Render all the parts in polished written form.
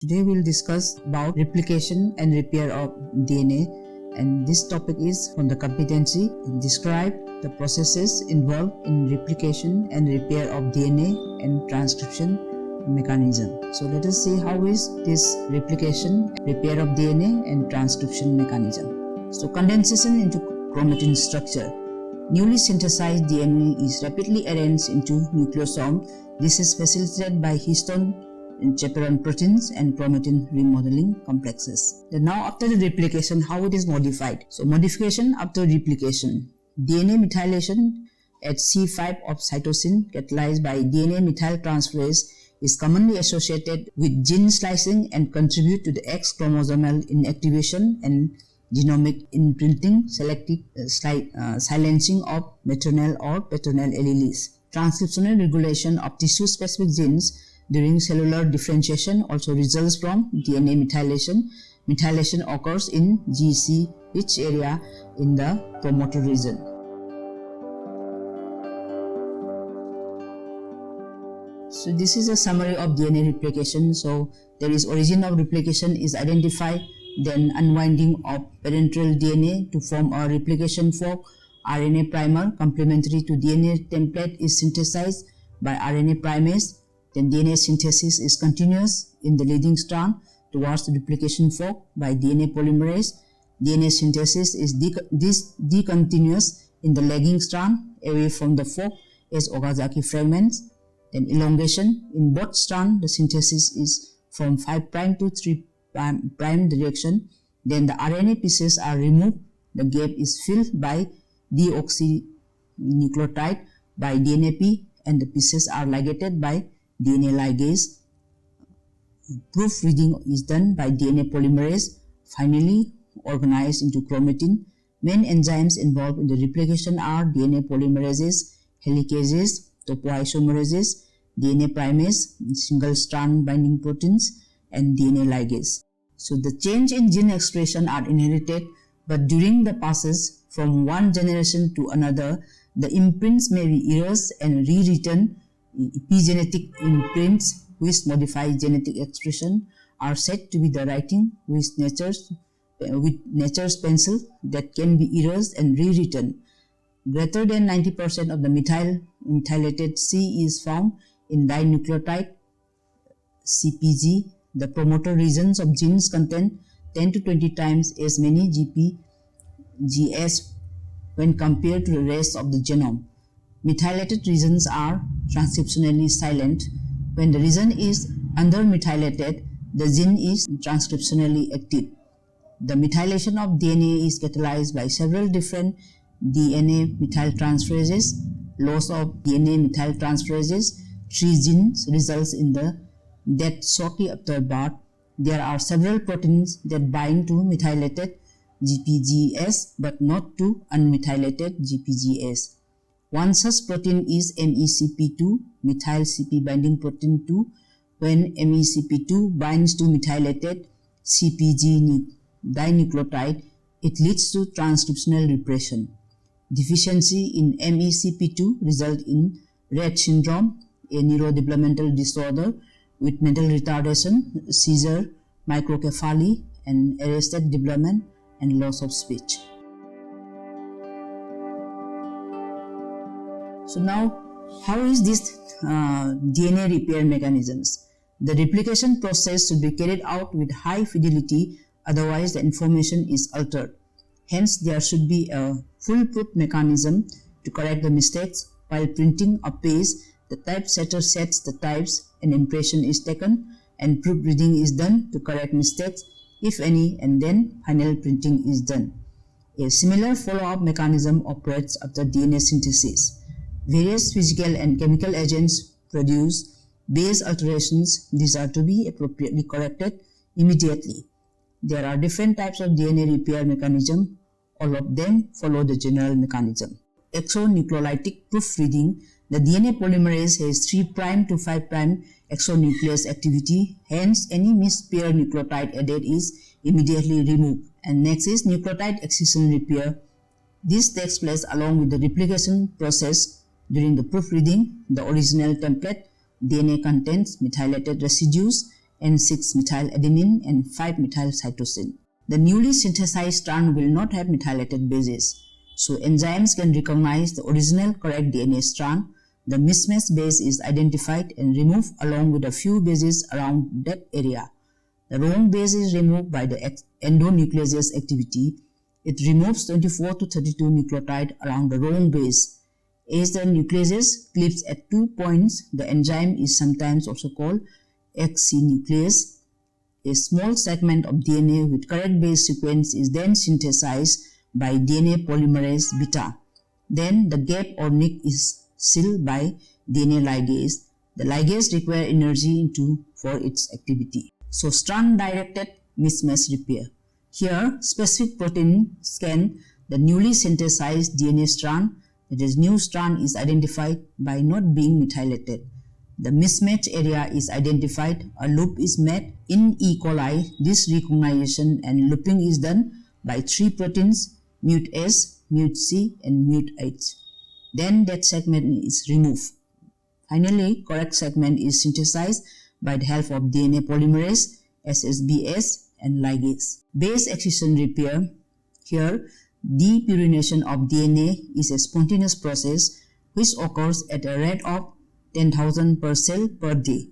Today we'll discuss about replication and repair of DNA, and this topic is from the competency. Describe the processes involved in replication and repair of DNA and transcription mechanism. So let us see how is this replication, repair of DNA and transcription mechanism. So condensation into chromatin structure. Newly synthesized DNA is rapidly arranged into nucleosome. This is facilitated by histone chaperone proteins and chromatin remodeling complexes. Then now after the replication, how it is modified? So modification after replication. DNA methylation at C5 of cytosine catalyzed by DNA methyltransferase is commonly associated with gene slicing and contribute to the X chromosomal inactivation and genomic imprinting, selective silencing of maternal or paternal alleles. Transcriptional regulation of tissue-specific genes during cellular differentiation also results from DNA methylation. Methylation occurs in GC-rich area in the promoter region. So this is a summary of DNA replication. So there is origin of replication is identified, then unwinding of parental DNA to form a replication fork. RNA primer complementary to DNA template is synthesized by RNA primase. Then DNA synthesis is continuous in the leading strand towards the replication fork by DNA polymerase. DNA synthesis is discontinuous in the lagging strand away from the fork as Okazaki fragments. Then elongation in both strands, the synthesis is from 5' to 3' direction. Then the RNA pieces are removed. The gap is filled by deoxynucleotide by DNAP, and the pieces are ligated by DNA ligase. Proofreading is done by DNA polymerase, finally organized into chromatin. Main enzymes involved in the replication are DNA polymerases, helicases, topoisomerases, DNA primase, single-strand binding proteins, and DNA ligase. So the change in gene expression are inherited, but during the passes from one generation to another, the imprints may be erased and rewritten. Epigenetic imprints which modify genetic expression are said to be the writing with nature's pencil that can be erased and rewritten. Greater than 90% of the methylated C is found in dinucleotide CpG. The promoter regions of genes contain 10 to 20 times as many GPGS when compared to the rest of the genome. Methylated regions are transcriptionally silent. When the region is undermethylated, the gene is transcriptionally active. The methylation of DNA is catalyzed by several different DNA methyltransferases. Loss of DNA methyltransferases 3 genes results in the death shortly after birth. There are several proteins that bind to methylated GPGS but not to unmethylated GPGS. One such protein is MECP2, methyl CP binding protein 2. When MECP2 binds to methylated CpG dinucleotide, it leads to transcriptional repression. Deficiency in MECP2 results in Rett syndrome, a neurodevelopmental disorder with mental retardation, seizure, microcephaly, and arrested development and loss of speech. So now, how is this DNA repair mechanisms? The replication process should be carried out with high fidelity, otherwise the information is altered. Hence, there should be a foolproof mechanism to correct the mistakes. While printing a page, the typesetter sets the types, an impression is taken, and proofreading is done to correct mistakes, if any, and then final printing is done. A similar follow-up mechanism operates after DNA synthesis. Various physical and chemical agents produce base alterations. These are to be appropriately corrected immediately. There are different types of DNA repair mechanism. All of them follow the general mechanism. Exonucleolytic proofreading. The DNA polymerase has 3' to 5' exonuclease activity. Hence, any mispaired nucleotide added is immediately removed. And next is nucleotide excision repair. This takes place along with the replication process. During the proofreading, the original template DNA contains methylated residues N6-methyladenine and 5-methylcytosine. The newly synthesized strand will not have methylated bases, so enzymes can recognize the original correct DNA strand. The mismatched base is identified and removed along with a few bases around that area. The wrong base is removed by the endonuclease activity. It removes 24 to 32 nucleotides around the wrong base. As the nuclease clips at 2 points, the enzyme is sometimes also called XC nuclease. A small segment of DNA with correct base sequence is then synthesized by DNA polymerase beta. Then the gap or nick is sealed by DNA ligase. The ligase requires energy for its activity. So strand-directed mismatch repair. Here, specific protein scan the newly synthesized DNA strand. That is, new strand is identified by not being methylated. The mismatch area is identified. A loop is made. In E. coli, this recognition and looping is done by 3 proteins, MUT-S, MUT-C, and MUT-H. Then that segment is removed. Finally, correct segment is synthesized by the help of DNA polymerase, SSBS, and ligase. Base excision repair. Here, depurination of DNA is a spontaneous process which occurs at a rate of 10,000 per cell per day.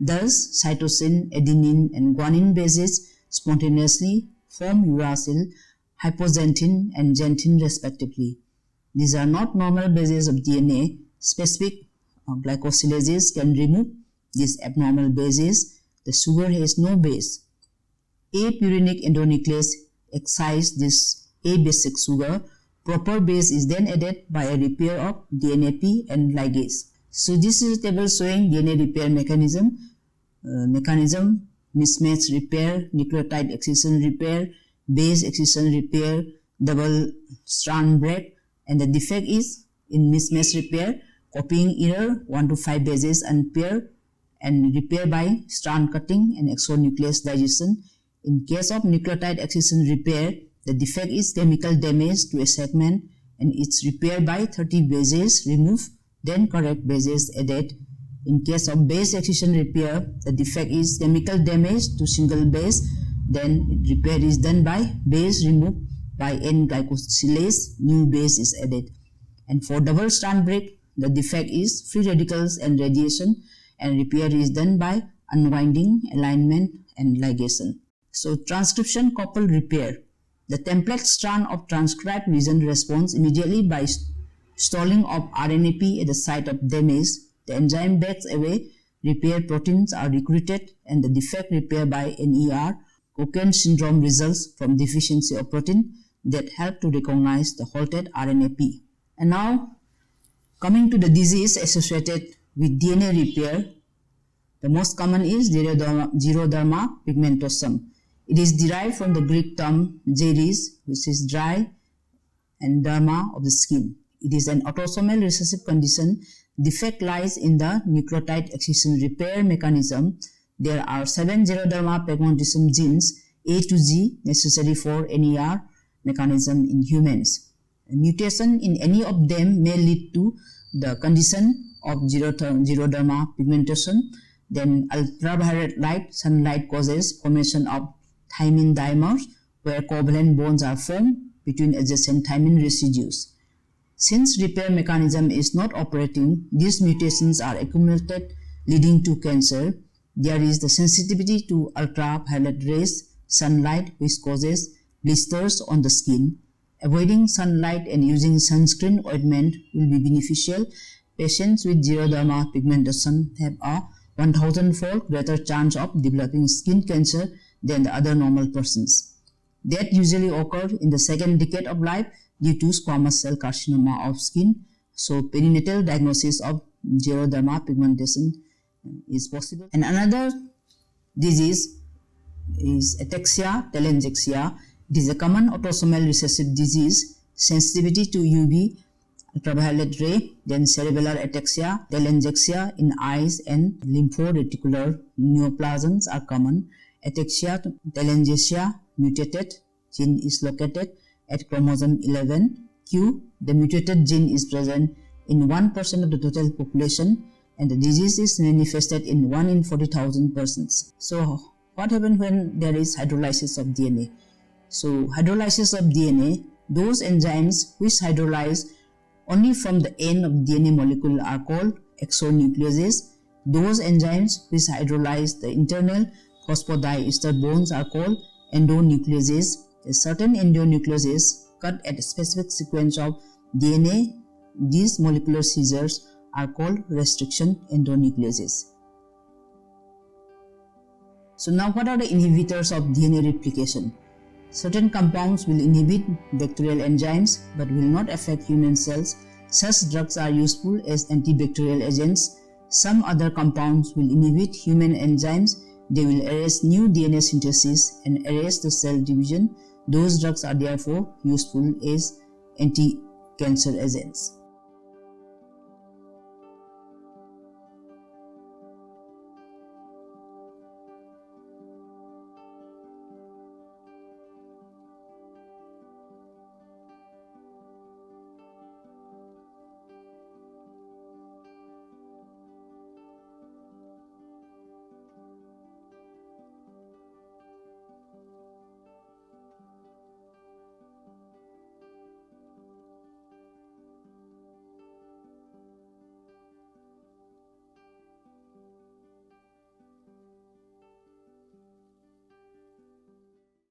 Thus, cytosine, adenine, and guanine bases spontaneously form uracil, hypoxanthine, and xanthine respectively. These are not normal bases of DNA. Specific glycosylases can remove these abnormal bases. The sugar has no base. Apurinic endonuclease excises this A-basic sugar. Proper base is then added by a repair of DNAP and ligase. So this is a table showing DNA repair mechanism, mismatch repair, nucleotide excision repair, base excision repair, double strand break, and the defect is in mismatch repair, copying error, 1 to 5 bases unpaired, and repair by strand cutting and exonuclease digestion. In case of nucleotide excision repair, the defect is chemical damage to a segment and it's repaired by 30 bases removed, then correct bases added. In case of base excision repair, the defect is chemical damage to single base, then repair is done by base removed by N-glycosylase, new base is added. And for double strand break, the defect is free radicals and radiation, and repair is done by unwinding, alignment, and ligation. So transcription coupled repair. The template strand of transcribed region responds immediately by stalling of RNAP at the site of damage. The enzyme backs away, repair proteins are recruited, and the defect repaired by NER. Cockayne syndrome results from deficiency of protein that help to recognize the halted RNAP. And now, coming to the disease associated with DNA repair, the most common is xeroderma pigmentosum. It is derived from the Greek term xeris, which is dry, and derma of the skin. It is an autosomal recessive condition. Defect lies in the nucleotide excision repair mechanism. There are 7 xeroderma pigmentosum genes, A to G, necessary for NER mechanism in humans. A mutation in any of them may lead to the condition of xeroderma pigmentosum. Then ultraviolet light, sunlight causes formation of thymine dimers, where covalent bonds are formed between adjacent thymine residues. Since repair mechanism is not operating, these mutations are accumulated, leading to cancer. There is the sensitivity to ultraviolet rays, sunlight, which causes blisters on the skin. Avoiding sunlight and using sunscreen ointment will be beneficial. Patients with xeroderma pigmentosum have a 1,000-fold greater chance of developing skin cancer than the other normal persons. That usually occurs in the second decade of life due to squamous cell carcinoma of skin. So perinatal diagnosis of xeroderma pigmentosum is possible. And another disease is ataxia telangiectasia. It is a common autosomal recessive disease. Sensitivity to UV ultraviolet ray, then cerebellar ataxia, telangiectasia in eyes and lymphoreticular neoplasms are common. Ataxia telangiectasia mutated gene is located at chromosome 11q. The mutated gene is present in 1% of the total population and the disease is manifested in 1 in 40,000 persons. So what happens when there is hydrolysis of DNA? So hydrolysis of DNA, those enzymes which hydrolyze only from the end of DNA molecule are called exonucleases. Those enzymes which hydrolyze the internal phosphodiester bonds are called endonucleases. A certain endonucleases cut at a specific sequence of DNA. These molecular scissors are called restriction endonucleases. So now what are the inhibitors of DNA replication? Certain compounds will inhibit bacterial enzymes but will not affect human cells. Such drugs are useful as antibacterial agents. Some other compounds will inhibit human enzymes. They will arrest new DNA synthesis and arrest the cell division. Those drugs are therefore useful as anti-cancer agents.